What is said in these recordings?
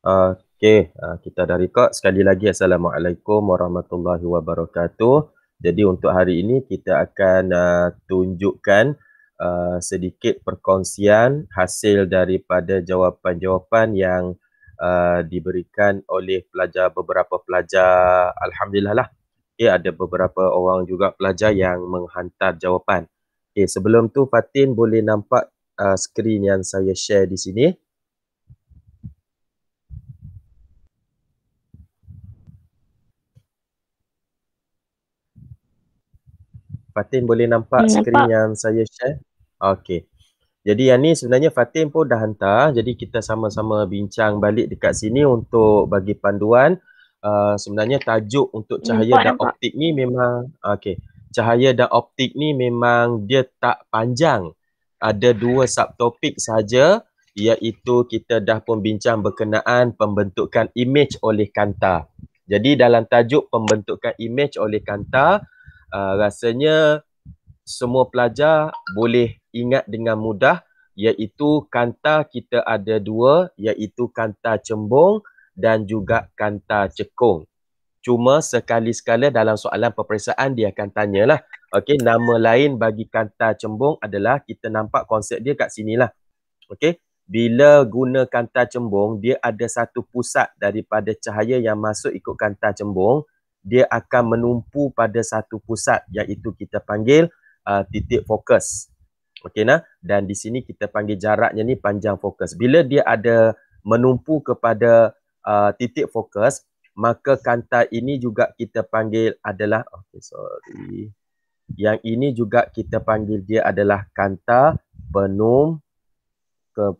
Kita dah record. Sekali lagi Assalamualaikum warahmatullahi wabarakatuh. Jadi untuk hari ini kita akan tunjukkan sedikit perkongsian hasil daripada jawapan-jawapan yang diberikan oleh beberapa pelajar. Alhamdulillah lah. Ada beberapa orang juga pelajar yang menghantar jawapan. Sebelum tu Fatin boleh nampak skrin yang saya share di sini. Fatin boleh nampak skrin yang saya share? Okey. Jadi yang ni sebenarnya Fatin pun dah hantar. Jadi kita sama-sama bincang balik dekat sini untuk bagi panduan. Sebenarnya tajuk untuk cahaya dan optik ni memang cahaya dan optik ni memang dia tak panjang. Ada 2 subtopik saja, iaitu kita dah pun bincang berkenaan pembentukan imej oleh kanta. Jadi dalam tajuk pembentukan imej oleh kanta, rasanya semua pelajar boleh ingat dengan mudah, iaitu kanta kita ada 2, iaitu kanta cembung dan juga kanta cekung. Cuma sekali-sekala dalam soalan peperiksaan dia akan tanyalah. Okey, nama lain bagi kanta cembung adalah, kita nampak konsep dia kat sinilah. Okey, bila guna kanta cembung, dia ada satu pusat daripada cahaya yang masuk ikut kanta cembung, dia akan menumpu pada satu pusat, iaitu kita panggil titik fokus. Okey nah, dan di sini kita panggil jaraknya ni panjang fokus. Bila dia ada menumpu kepada titik fokus, maka kanta ini juga kita panggil adalah yang ini juga kita panggil dia adalah kanta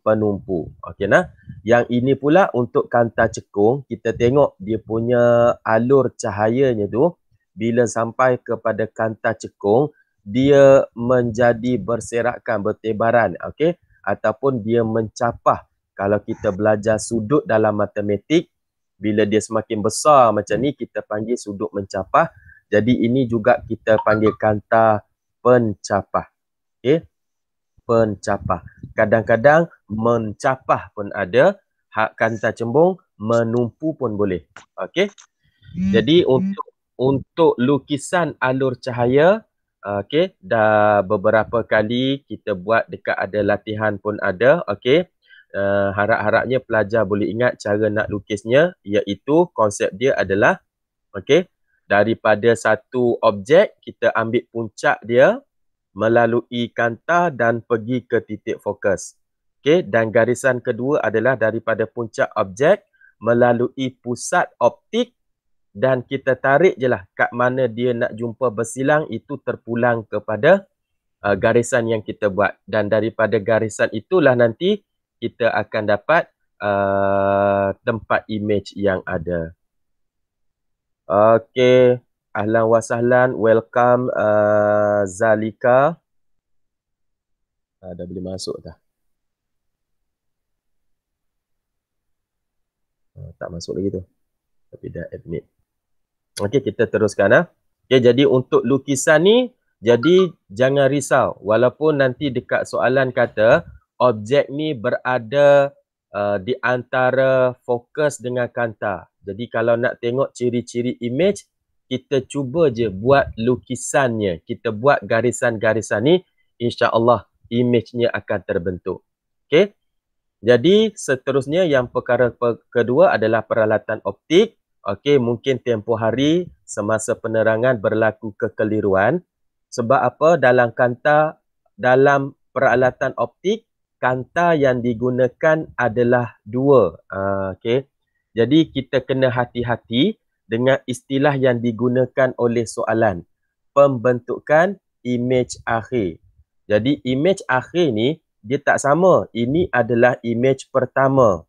penumpu. Okey nah. Yang ini pula untuk kanta cekung, kita tengok dia punya alur cahayanya tu, bila sampai kepada kanta cekung, dia menjadi berserakan, bertebaran, okey, ataupun dia mencapah. Kalau kita belajar sudut dalam matematik, bila dia semakin besar macam ni, kita panggil sudut mencapah. Jadi ini juga kita panggil kanta pencapah. Okey, pencapah. Kadang-kadang mencapah pun ada, hak kanta cembung, menumpu pun boleh. Okey. Jadi untuk lukisan alur cahaya, okey, dah beberapa kali kita buat dekat ada latihan pun ada, okey. Harap-harapnya pelajar boleh ingat cara nak lukisnya, iaitu konsep dia adalah, okey, daripada satu objek kita ambil puncak dia melalui kanta dan pergi ke titik fokus. Okey, dan garisan kedua adalah daripada puncak objek melalui pusat optik, dan kita tarik je lah kat mana dia nak jumpa bersilang, itu terpulang kepada garisan yang kita buat. Dan daripada garisan itulah nanti kita akan dapat tempat imej yang ada. Okey, ahlan wa sahlan, welcome Zalika. Dah boleh masuk dah. Tak masuk lagi tu. Tapi dah admit. Okey, kita teruskan . Okey, jadi untuk lukisan ni, jadi jangan risau. Walaupun nanti dekat soalan kata objek ni berada di antara fokus dengan kanta. Jadi kalau nak tengok ciri-ciri imej, kita cuba je buat lukisannya. Kita buat garisan-garisan ni, insya-Allah imejnya akan terbentuk. Okey. Jadi seterusnya yang perkara kedua adalah peralatan optik. Okey, mungkin tempoh hari semasa penerangan berlaku kekeliruan. Sebab apa? Dalam peralatan optik, kanta yang digunakan adalah 2. Okey. Jadi kita kena hati-hati dengan istilah yang digunakan oleh soalan. Pembentukan imej akhir. Jadi imej akhir ni dia tak sama. Ini adalah imej pertama.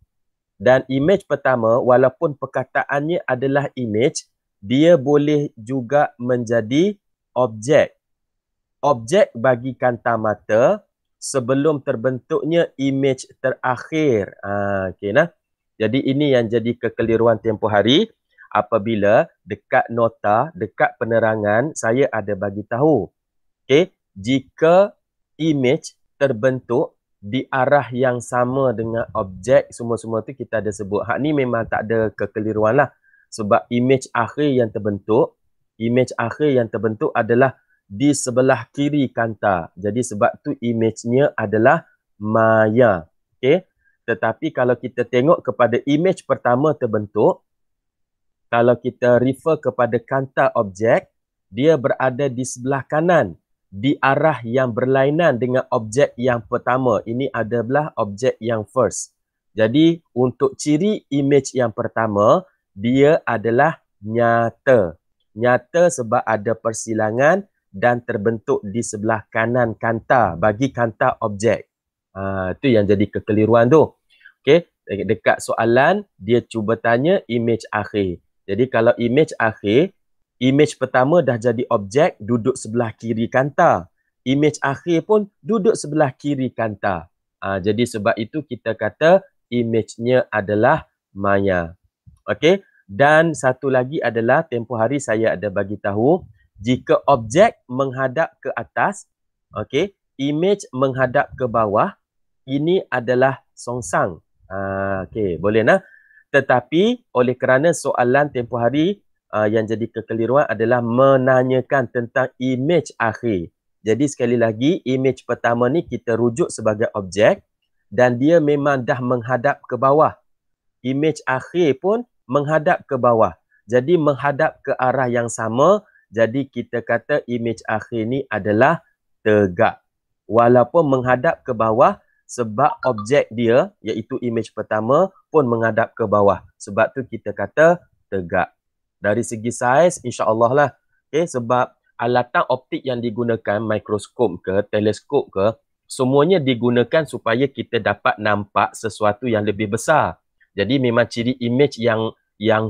Dan imej pertama, walaupun perkataannya adalah imej, dia boleh juga menjadi objek. Objek bagi kanta mata sebelum terbentuknya imej terakhir. Okey nah. Jadi ini yang jadi kekeliruan tempoh hari. Apabila dekat nota, dekat penerangan, saya ada bagi tahu. Okey, jika imej terbentuk di arah yang sama dengan objek, semua-semua tu kita ada sebut. Hak ni memang tak ada kekeliruan lah. Sebab image akhir yang terbentuk adalah di sebelah kiri kanta. Jadi sebab tu image-nya adalah maya. Okay? Tetapi kalau kita tengok kepada image pertama terbentuk, kalau kita refer kepada kanta objek, dia berada di sebelah kanan, di arah yang berlainan dengan objek yang pertama. Ini adalah objek yang first. Jadi untuk ciri image yang pertama, dia adalah nyata. Nyata sebab ada persilangan dan terbentuk di sebelah kanan kanta bagi kanta objek. Itu yang jadi kekeliruan tu. Okay? Dekat soalan, dia cuba tanya image akhir. Jadi kalau image akhir, image pertama dah jadi objek, duduk sebelah kiri kanta. Image akhir pun duduk sebelah kiri kanta. Jadi sebab itu kita kata image-nya adalah maya. Okey. Dan satu lagi adalah tempoh hari saya ada bagi tahu, jika objek menghadap ke atas, okey, image menghadap ke bawah, ini adalah songsang. Okey, boleh nah. Tetapi oleh kerana soalan tempoh hari yang jadi kekeliruan adalah menanyakan tentang image akhir. Jadi sekali lagi, image pertama ni kita rujuk sebagai objek dan dia memang dah menghadap ke bawah. Image akhir pun menghadap ke bawah. Jadi menghadap ke arah yang sama. Jadi kita kata image akhir ni adalah tegak. Walaupun menghadap ke bawah, sebab objek dia, iaitu image pertama, pun menghadap ke bawah. Sebab tu kita kata tegak. Dari segi saiz, insya-Allah lah. Okay, sebab alatan optik yang digunakan, mikroskop ke, teleskop ke, semuanya digunakan supaya kita dapat nampak sesuatu yang lebih besar. Jadi memang ciri image yang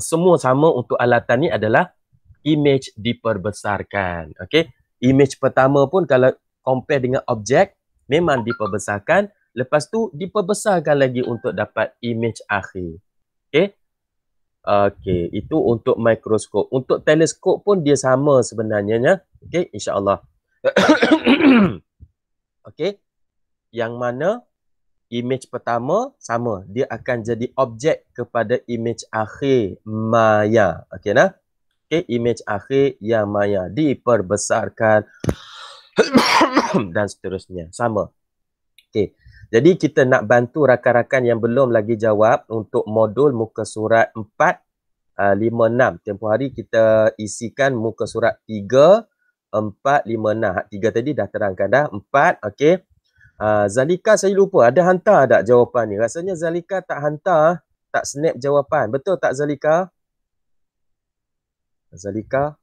semua sama untuk alatan ni adalah image diperbesarkan. Okay? Image pertama pun kalau compare dengan objek, memang diperbesarkan. Lepas tu diperbesarkan lagi untuk dapat image akhir. Okay? Okay, itu untuk mikroskop. Untuk teleskop pun dia sama sebenarnya. Okay, insya-Allah. Okay, yang mana image pertama sama. Dia akan jadi objek kepada image akhir maya. Okay, nah? Okay, image akhir yang maya diperbesarkan dan seterusnya. Sama. Okay. Jadi kita nak bantu rakan-rakan yang belum lagi jawab untuk modul muka surat 4, 5, 6. Tempoh hari kita isikan muka surat 3, 4, 5, 6. 3 tadi dah terangkan dah. 4, okey. Zalika saya lupa, ada hantar tak jawapan ni? Rasanya Zalika tak hantar, tak snap jawapan. Betul tak Zalika? Zalika?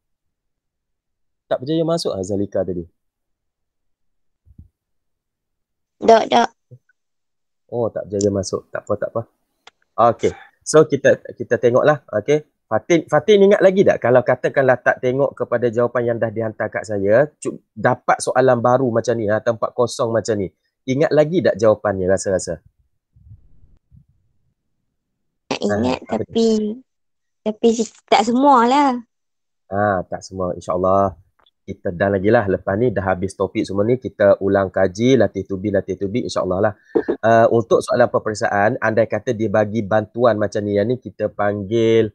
Tak berjaya masuk Zalika tadi? Tak. Oh, tak berjaya masuk. Tak apa. Okey. So kita tengoklah. Okey. Fatin ingat lagi tak kalau katakanlah tak tengok kepada jawapan yang dah dihantar kat saya, dapat soalan baru macam ni, tempat kosong macam ni. Ingat lagi tak jawapannya rasa-rasa? Ingat tapi tak semualah. Tak semua, insya-Allah. Kita dah lagi lah, lepas ni dah habis topik semua ni, kita ulang kaji latih to be insya-Allah lah. Untuk soalan peperiksaan, andai kata dia bagi bantuan macam ni, yang ni kita panggil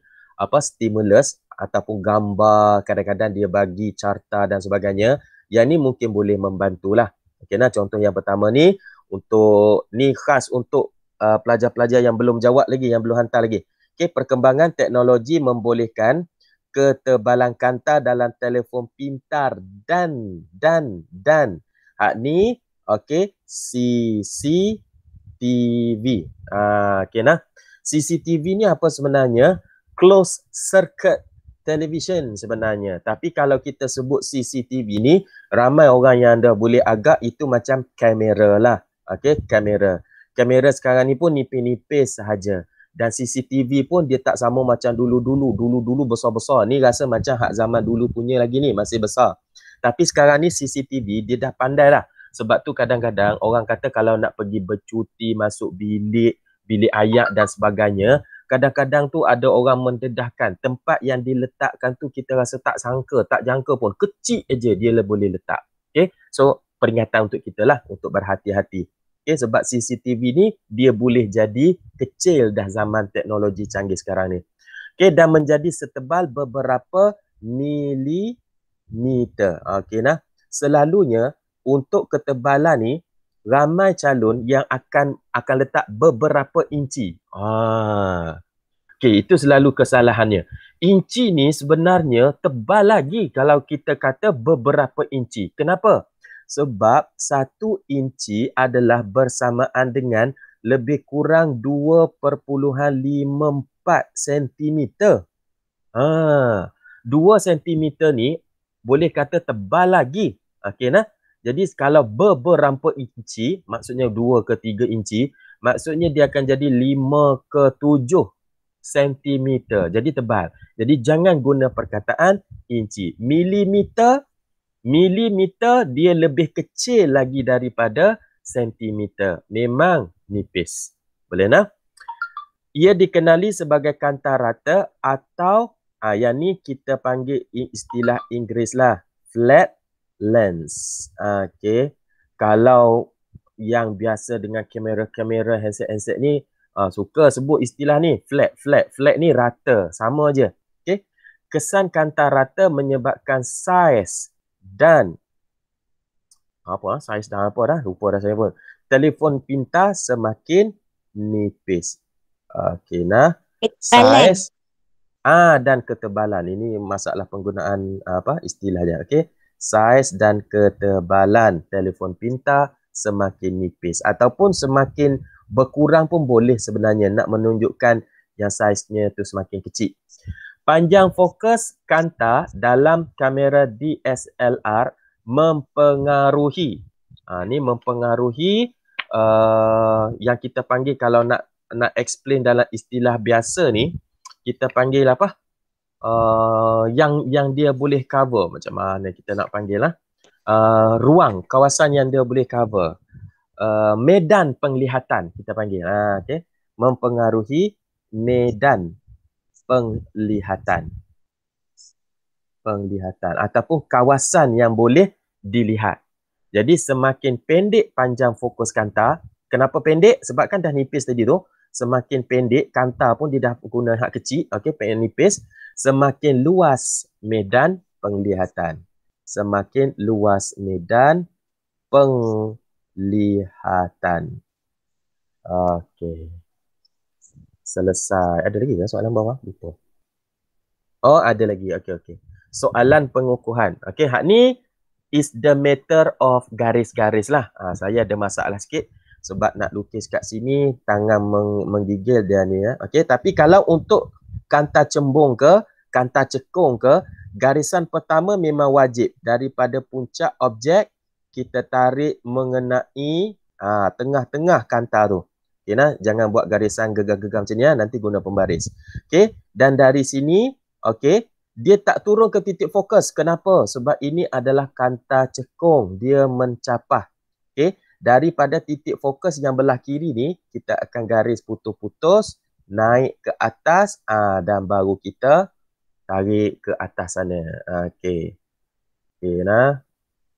stimulus ataupun gambar, kadang-kadang dia bagi carta dan sebagainya, yang ni mungkin boleh membantulah. Okey nah, contoh yang pertama ni, untuk ni khas untuk pelajar-pelajar yang belum jawab lagi, yang belum hantar lagi. Okey, perkembangan teknologi membolehkan ketebalan kanta dalam telefon pintar dan hak ni okey, CCTV. Okey nah, CCTV ni apa sebenarnya? Closed circuit television sebenarnya. Tapi kalau kita sebut CCTV ni, ramai orang yang dah boleh agak itu macam kamera lah. Okey, kamera sekarang ni pun nipis-nipis sahaja. Dan CCTV pun dia tak sama macam dulu besar-besar. Ni rasa macam hak zaman dulu punya lagi ni, masih besar. Tapi sekarang ni CCTV dia dah pandai lah. Sebab tu kadang-kadang orang kata kalau nak pergi bercuti, masuk bilik ayak dan sebagainya, kadang-kadang tu ada orang mendedahkan tempat yang diletakkan tu, kita rasa tak sangka, tak jangka pun, kecil aja dia boleh letak. Okay? So peringatan untuk kita lah, untuk berhati-hati. Okay, sebab CCTV ni dia boleh jadi kecil dah zaman teknologi canggih sekarang ni. Okay, dan menjadi setebal beberapa milimeter. Okay, nah. Selalunya untuk ketebalan ni ramai calon yang akan letak beberapa inci. Okay, itu selalu kesalahannya. Inci ni sebenarnya tebal lagi kalau kita kata beberapa inci. Kenapa? Sebab 1 inci adalah bersamaan dengan lebih kurang 2.54 cm. 2 cm ni boleh kata tebal lagi. Okey nah. Jadi kalau beberapa inci, maksudnya 2 ke 3 inci, maksudnya dia akan jadi 5 ke 7 sentimeter. Jadi tebal. Jadi jangan guna perkataan inci. Milimeter dia lebih kecil lagi daripada sentimeter. Memang nipis. Boleh nah? Ia dikenali sebagai kanta rata atau yang ni kita panggil istilah Inggeris lah, flat lens. Okay. Kalau yang biasa dengan kamera handset ni suka sebut istilah ni flat ni rata, sama je. Okay. Kesan kanta rata menyebabkan saiz dan lupa dah saya pun. Telefon pintar semakin nipis. Okey nah. Saiz dan ketebalan. Ini masalah penggunaan istilah dia. Okey. Saiz dan ketebalan telefon pintar semakin nipis ataupun semakin berkurang pun boleh sebenarnya nak menunjukkan yang saiznya tu semakin kecil. Panjang fokus kanta dalam kamera DSLR mempengaruhi. Ni mempengaruhi yang kita panggil, kalau nak explain dalam istilah biasa ni, kita panggil apa? Yang dia boleh cover. Macam mana kita nak panggil lah? Ruang, kawasan yang dia boleh cover. Medan penglihatan kita panggil. Okay. Mempengaruhi medan penglihatan ataupun kawasan yang boleh dilihat. Jadi semakin pendek panjang fokus kanta. Kenapa pendek? Sebab kan dah nipis tadi tu. Semakin pendek kanta pun dia dah guna hak kecil. Okey, pendek nipis. Semakin luas medan penglihatan. Semakin luas medan penglihatan. Okey. Selesai. Ada lagi ke soalan bawah? Lupa. Oh, ada lagi. Okey. Soalan pengukuhan. Okey, hak ni is the matter of garis-garis lah. Saya ada masalah sikit sebab nak lukis kat sini tangan menggigil dia ni ya. Okey, tapi kalau untuk kanta cembung ke, kanta cekung ke, garisan pertama memang wajib daripada puncak objek kita tarik mengenai tengah-tengah kanta tu. Okey nah, jangan buat garisan gegar-gegar macam ni ya, nanti guna pembaris. Okey, dan dari sini okey, dia tak turun ke titik fokus. Kenapa? Sebab ini adalah kanta cekung. Dia mencapah. Okay? Daripada titik fokus yang belah kiri ni, kita akan garis putus-putus, naik ke atas, dan baru kita tarik ke atas sana. Okay. Okay, nah.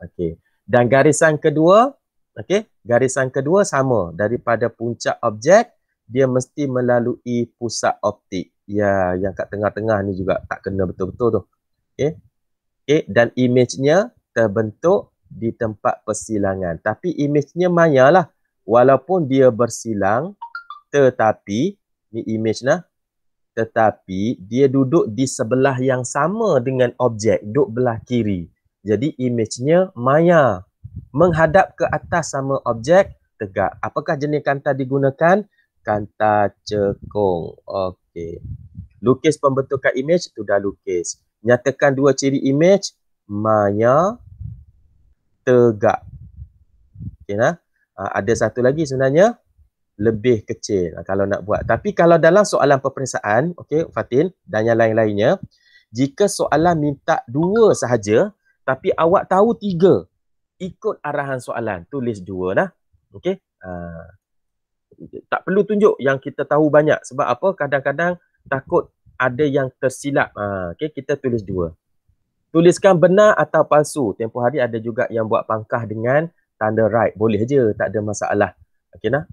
Okay. Dan garisan kedua, okay, garisan kedua sama. Daripada puncak objek, dia mesti melalui pusat optik. Ya, yang kat tengah-tengah ni juga tak kena betul-betul tu. Okay. Okay. Dan imejnya terbentuk di tempat persilangan. Tapi imejnya maya lah. Walaupun dia bersilang, tetapi, ni imej lah, tetapi dia duduk di sebelah yang sama dengan objek, duduk belah kiri. Jadi imejnya maya. Menghadap ke atas sama objek, tegak. Apakah jenis kanta digunakan? Kanta cekung. Okey. Lukis pembentukan imej, tu dah lukis. Nyatakan dua ciri imej, maya, tegak. Okey nah. Ada satu lagi sebenarnya, lebih kecil kalau nak buat. Tapi kalau dalam soalan peperiksaan, okey Fatin dan yang lain-lainnya, jika soalan minta 2 sahaja, tapi awak tahu 3, ikut arahan soalan, tulis 2 lah. Okey. Tak perlu tunjuk yang kita tahu banyak. Sebab apa? Kadang-kadang takut ada yang tersilap. Okay, kita tulis 2. Tuliskan benar atau palsu. Tempoh hari ada juga yang buat pangkah dengan tanda right. Boleh je, tak ada masalah. Okey nah.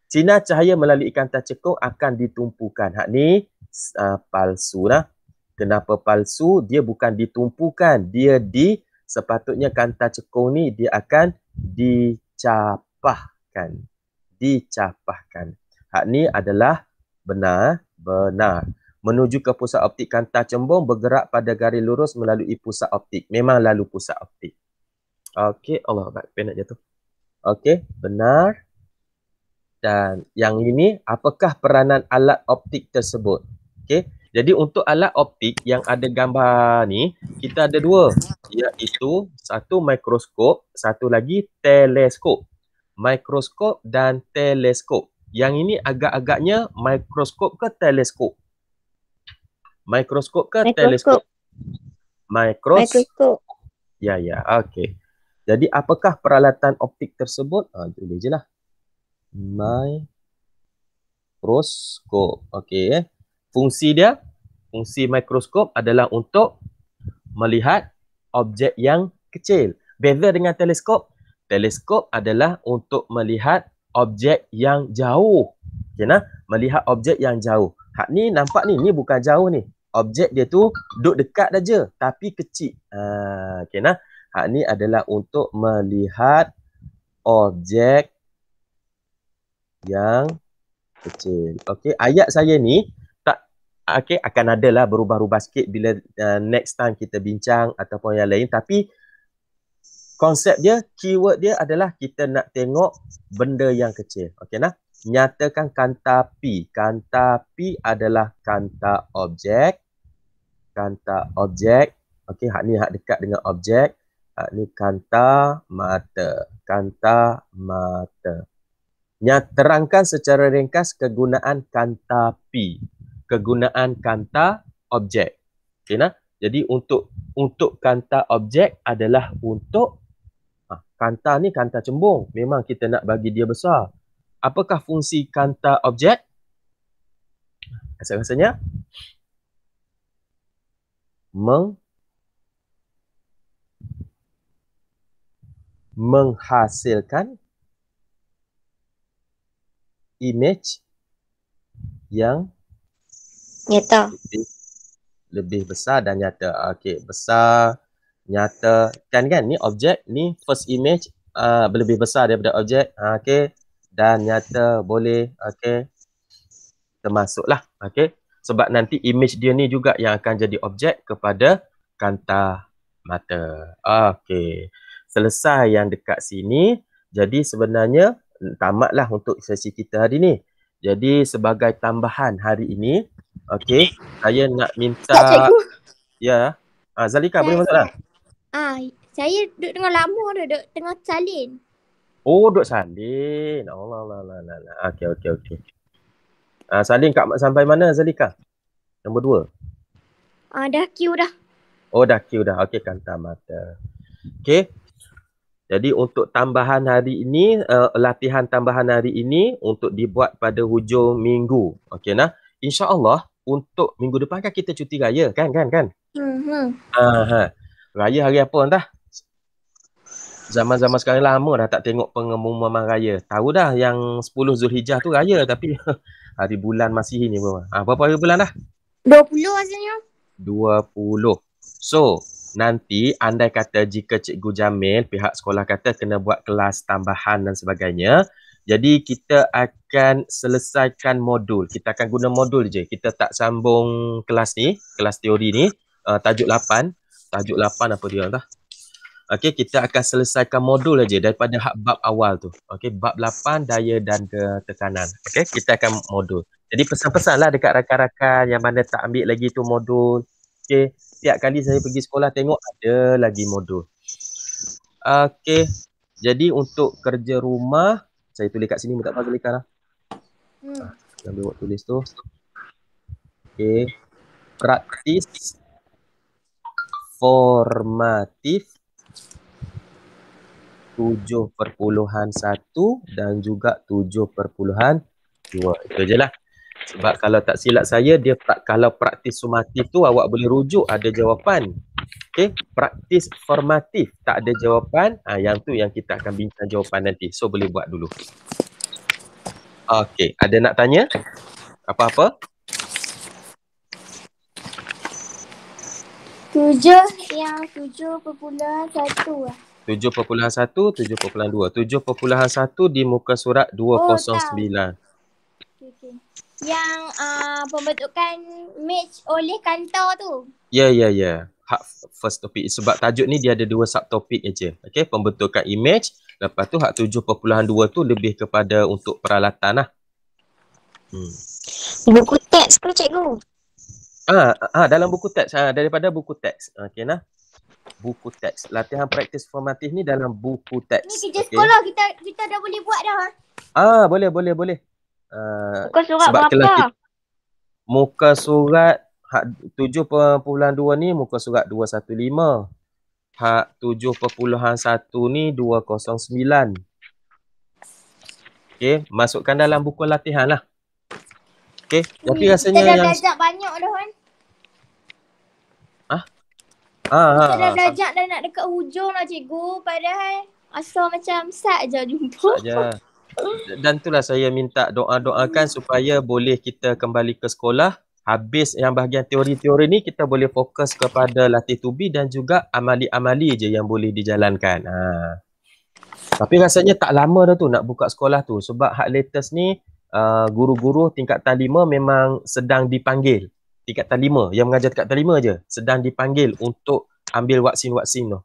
Sinar cahaya melalui kancah cekung akan ditumpukan. Hak ni palsu lah. Kenapa palsu? Dia bukan ditumpukan. Dia sepatutnya kancah cekung ni dia akan dicapahkan. Dicapahkan. Hak ni adalah benar. Menuju ke pusat optik kancah cembung bergerak pada garis lurus melalui pusat optik. Memang lalu pusat optik. Okey, Allah Akbar. Pen nak jatuh. Okey, benar. Dan yang ini, apakah peranan alat optik tersebut? Okey, jadi untuk alat optik yang ada gambar ni, kita ada dua, iaitu satu mikroskop, satu lagi teleskop. Mikroskop dan teleskop. Yang ini agak-agaknya mikroskop ke teleskop? Mikroskop ke teleskop? Mikroskop. Ya, okey. Jadi apakah peralatan optik tersebut? Tulis je lah. Mikroskop. Okey. Fungsi mikroskop adalah untuk melihat objek yang kecil. Beza dengan teleskop. Teleskop adalah untuk melihat objek yang jauh. Okey nah, melihat objek yang jauh. Hak ni nampak ni bukan jauh ni. Objek dia tu duduk dekat aja tapi kecil. Okey nah. Hak ni adalah untuk melihat objek yang kecil. Okey, ayat saya ni akan adalah berubah-ubah sikit bila next time kita bincang ataupun yang lain, tapi konsep dia, keyword dia adalah kita nak tengok benda yang kecil. Okey nah. Nyatakan kanta P. Kanta P adalah kanta objek. Kanta objek. Okey, hak ni hak dekat dengan objek. Hak ni kanta mata. Kanta mata. Terangkan secara ringkas kegunaan kanta P. Kegunaan kanta objek. Okey nah. Jadi untuk kanta objek adalah untuk kanta ni kanta cembung. Memang kita nak bagi dia besar. Apakah fungsi kanta objek? Rasa-rasanya menghasilkan image yang nyata, lebih besar dan nyata. Okey, besar, nyata. Kan ni objek, ni first image lebih besar daripada objek. Okey, dan nyata boleh. Okey, termasuklah. Okey, sebab nanti image dia ni juga yang akan jadi objek kepada kanta mata. Okey, selesai yang dekat sini. Jadi sebenarnya tamatlah untuk sesi kita hari ni. Jadi sebagai tambahan hari ini, okey, saya nak minta ya. Zalika boleh masuk dah. Saya duduk tengah lama dah, duduk tengah salin. Oh, duduk salin. Allah. Okey. Salin sampai mana Zalika? Nombor 2. Dah queue dah. Oh, dah queue dah. Okey, kanta mata. Okey. Jadi untuk tambahan hari ini, latihan tambahan hari ini untuk dibuat pada hujung minggu. Okey nah. InsyaAllah untuk minggu depan kan kita cuti raya kan? Raya hari apa entah? Zaman-zaman sekarang lama dah tak tengok pengumuman raya. Tahu dah yang 10 Zulhijjah tu raya, tapi hari bulan masih ini pun. Berapa hari bulan dah? 20 rasanya. 20. So, nanti andai kata jika Cikgu Jamil, pihak sekolah kata kena buat kelas tambahan dan sebagainya, jadi kita akan selesaikan modul. Kita akan guna modul je. Kita tak sambung kelas ni, kelas teori ni, tajuk 8. Tajuk 8 apa dia entah. Okey, kita akan selesaikan modul aja daripada bab awal tu. Okey, bab 8 daya dan tekanan. Okey, kita akan modul. Jadi pesan-pesanlah dekat rakan-rakan yang mana tak ambil lagi tu modul. Okey, setiap kali saya pergi sekolah tengok ada lagi modul. Okey. Jadi untuk kerja rumah, saya tulis kat sini, minta tolong tuliskan lah. Ambil buat tulis tu. Okey. Praktis formatif 7.1 dan juga 7.2. Itu je lah. Sebab kalau tak silap saya, kalau praktis sumatif tu awak boleh rujuk ada jawapan. Okey, praktis formatif tak ada jawapan. Yang tu yang kita akan bincang jawapan nanti. So boleh buat dulu. Okey, ada nak tanya? Apa-apa? 7.1 lah. 7.1, 7.2. 7.1 di muka surat 209. Okay. Yang pembentukan match oleh kantor tu. Ya. Hak first topik. Sebab tajuk ni dia ada 2 subtopik je. Okey, pembentukan image. Lepas tu hak 7.2 tu lebih kepada untuk peralatan lah. Buku teks ke cikgu? Dalam buku teks. Daripada buku teks. Okey nah. Buku teks. Latihan praktis formatif ni dalam buku teks. Ni kerja sekolah kita dah boleh buat dah. Boleh. Buku surat sebab berapa? Muka surat hak 7.2 ni muka surat 215. Hak 7.1 ni 209. Okey, masukkan dalam buku latihan lah. Okey, tapi rasanya kita dah yang belajar banyak dah kan. Kita dah belajar dah nak dekat hujung lah cikgu. Padahal asal macam sat je jumpa. saja. Dan itulah saya minta doakan supaya boleh kita kembali ke sekolah. Habis yang bahagian teori-teori ni kita boleh fokus kepada latih tubi dan juga amali-amali je yang boleh dijalankan. Tapi rasanya tak lama dah tu nak buka sekolah tu. Sebab hak latest ni guru-guru tingkatan 5 memang sedang dipanggil. Tingkatan 5 yang mengajar tingkatan 5 je sedang dipanggil untuk ambil vaksin-vaksin tu.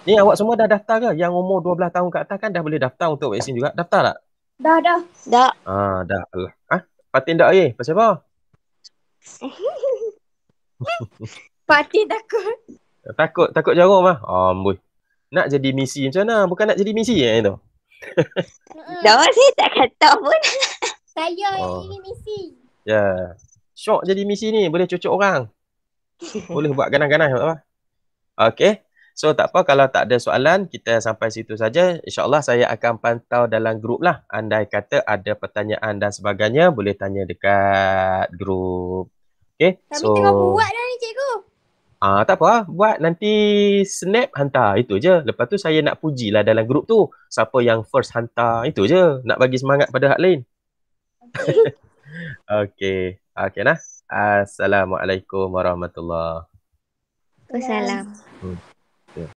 Ni awak semua dah daftar ke? Yang umur 12 tahun ke atas kan dah boleh daftar untuk vaksin juga. Daftar tak? Dah. Dah. Dah. Fatin tak pasal apa? Fatin takut. Takut jarum lah. Amboi. Nak jadi misi macam mana? Bukan nak jadi misi tu. Dah saya tak kata pun. Saya yang ini misi. Ya. Syok jadi misi ni. Boleh cucuk orang. Boleh buat ganas-ganas. Okey. So tak apa, kalau tak ada soalan, kita sampai situ saja. InsyaAllah saya akan pantau dalam grup lah. Andai kata ada pertanyaan dan sebagainya, boleh tanya dekat grup. Okay, Kami tengah buat dah ni cikgu. Tak apa, buat nanti snap hantar. Itu je. Lepas tu saya nak pujilah dalam grup tu. Siapa yang first hantar, itu je. Nak bagi semangat pada hak lain. Okay. Okay nah. Assalamualaikum warahmatullahi Wassalam.